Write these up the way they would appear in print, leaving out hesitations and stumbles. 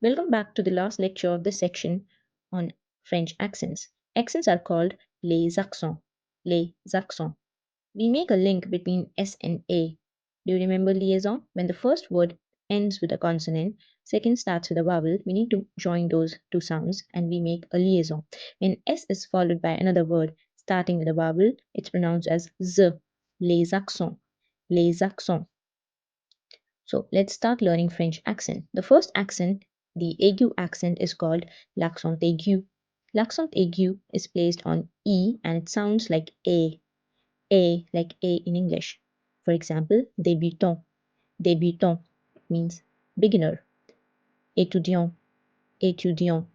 Welcome back to the last lecture of this section on French accents. Accents are called les accents. Les accents. We make a link between S and A. Do you remember liaison? When the first word ends with a consonant, second starts with a vowel, we need to join those two sounds and we make a liaison. When S is followed by another word starting with a vowel, it's pronounced as Z. Les accents. Les accents. So let's start learning French accent. The first accent, the aigu accent, is called l'accent aigu. L'accent aigu is placed on E and it sounds like A like A in English. For example, débutant. Débutant means beginner. Étudiant. Étudiant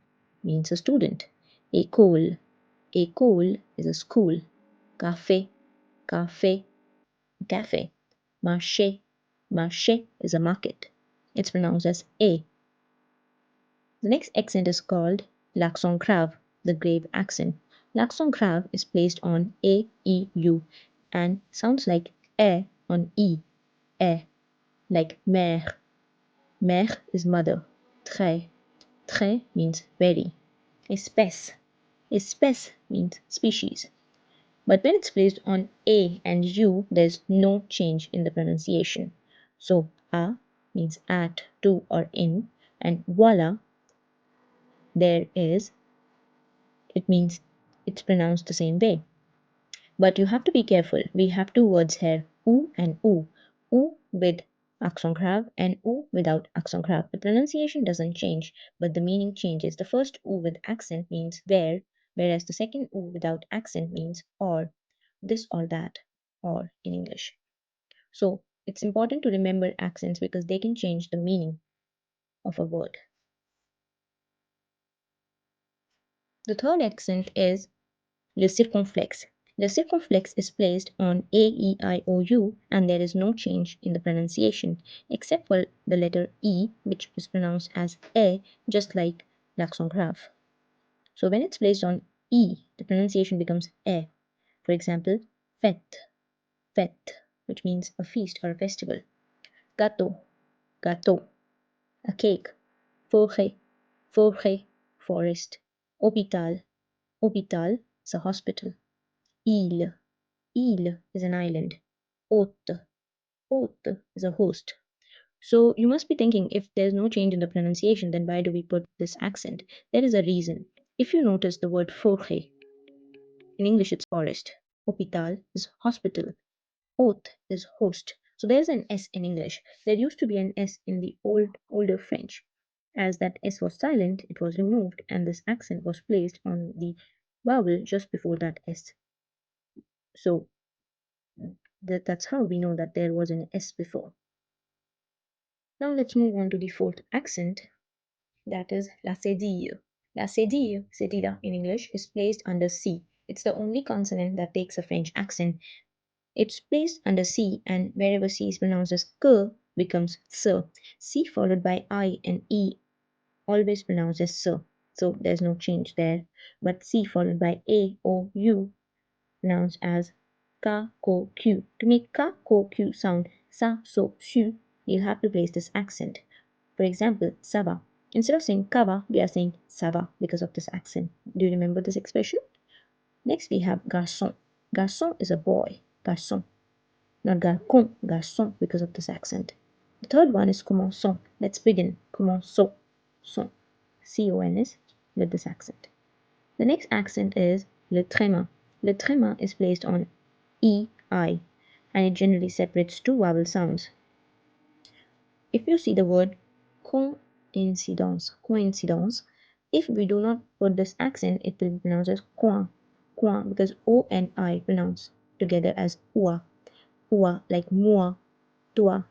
means a student. École. École is a school. Café. Café. Cafe. Marché. Marché is a market. It's pronounced as A. The next accent is called l'accent grave, the grave accent. L'accent grave is placed on A, E, U and sounds like E on E. E, like mère. Mère is mother. Très. Très means very. Espèce. Espèce means species. But when it's placed on A and U, there's no change in the pronunciation. So, a means at, to, or in, and voila, there is, it means it's pronounced the same way. But you have to be careful. We have two words here, ou and ou. Ou with accent grave and ou without accent grave. The pronunciation doesn't change, but the meaning changes. The first ou with accent means where, whereas the second ou without accent means or, this or that, or in English. So it's important to remember accents because they can change the meaning of a word. The third accent is le circonflexe. The circumflex is placed on A, E, I, O, U, and there is no change in the pronunciation except for the letter E, which is pronounced as E, just like l'accent grave. So when it's placed on E, the pronunciation becomes E. For example, fête, fête, which means a feast or a festival. Gâteau, gâteau, a cake. Forêt, forêt, forest. Hôpital, hôpital is a hospital. Île, île is an island. Hôte, hôte is a host. So you must be thinking, if there's no change in the pronunciation, then why do we put this accent? There is a reason. If you notice the word forêt, in English it's forest. Hôpital is hospital. Hôte is host. So there's an S in English. There used to be an S in the older French. As that S was silent, it was removed and this accent was placed on the vowel just before that S. So that's how we know that there was an S before. Now let's move on to the fourth accent, that is la cédille. La cédille, cedilla in English, is placed under C. It's the only consonant that takes a French accent. It's placed under C, and wherever C is pronounced as K becomes S. C followed by I and E always pronounced as S. So there's no change there. But C followed by A, O, U pronounced as K, Ko, Q. To make K, Ko, Q sound sa, so, su, you'll have to place this accent. For example, ça va. Instead of saying ça va, we are saying ça va because of this accent. Do you remember this expression? Next we have garçon. Garçon is a boy. Garçon. Not garçon, garçon because of this accent. The third one is commençons. Let's begin. Commençons. Son. C-O-N-S with this accent. The next accent is le tréma. Le tréma is placed on E, I, and it generally separates two vowel sounds. If you see the word coincidence, coincidence, if we do not put this accent, it will be pronounced as coin, coin, because O and I pronounce together as oua, oua, like moi, toi.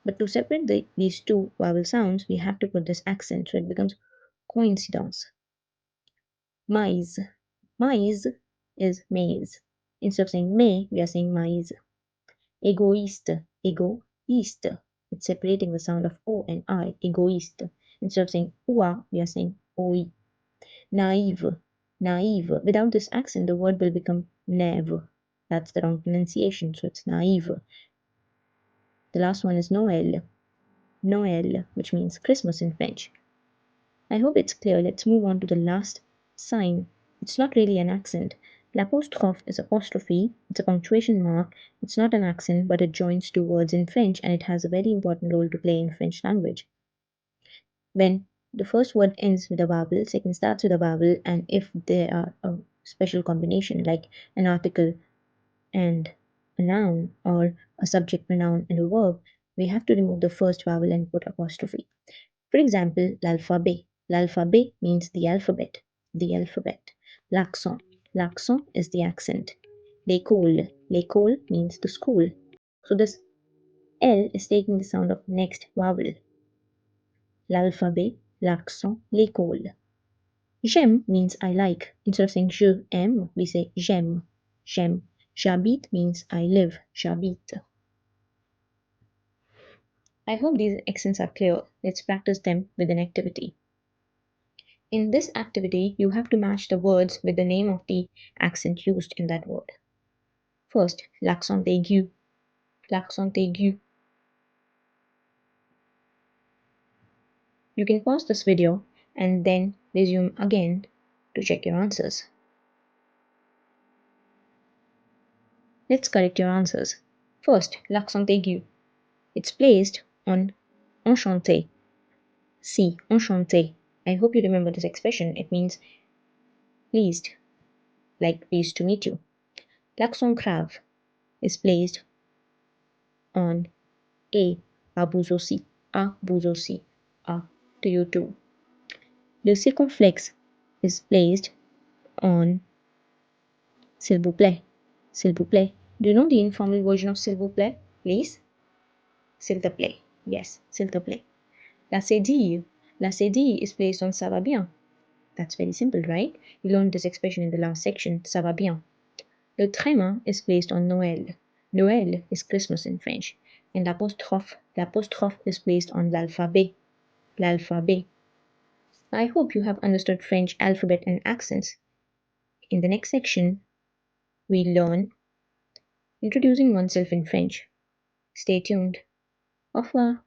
But to separate these two vowel sounds, we have to put this accent, so it becomes coincidence. Mais, mais is maize. Instead of saying mais, we are saying mais. Égoïste, égoïste. It's separating the sound of O and I, égoïste. Instead of saying oua, we are saying oi. Naïve, naïve. Without this accent, the word will become nève. That's the wrong pronunciation, so it's naïve. The last one is Noël, Noël, which means Christmas in French. I hope it's clear. Let's move on to the last sign. It's not really an accent. L'apostrophe is apostrophe. It's a punctuation mark. It's not an accent, but it joins two words in French and it has a very important role to play in French language. When the first word ends with a vowel, second starts with a vowel, and if there are a special combination like an article and a noun or a subject pronoun and a verb, we have to remove the first vowel and put apostrophe. For example, l'alphabet. L'alphabet means the alphabet. The alphabet. L'accent. L'accent is the accent. L'école. L'école means the school. So this L is taking the sound of next vowel. L'alphabet, l'accent, l'école. J'aime means I like. Instead of saying je aime, we say j'aime. J'aime. J'habite means I live. J'habite. I hope these accents are clear. Let's practice them with an activity. In this activity, you have to match the words with the name of the accent used in that word. First, l'accent aigu. L'accent aigu. You can pause this video and then resume again to check your answers. Let's correct your answers. First, l'accent aigu. It's placed on enchanté. Si, enchanté. I hope you remember this expression. It means pleased, like pleased to meet you. L'accent grave is placed on A, à vous aussi, à vous aussi, à to you too. Le circonflexe is placed on s'il vous plaît, s'il vous plaît. Do you know the informal version of s'il vous plaît, please? S'il te plaît. Yes, s'il te plaît. La cédille. La cédille is placed on ça va bien. That's very simple, right? You learned this expression in the last section, ça va bien. Le tréma is placed on Noël. Noël is Christmas in French. And l'apostrophe is placed on l'alphabet. L'alphabet. I hope you have understood French alphabet and accents. In the next section, we learn introducing oneself in French. Stay tuned. Au revoir.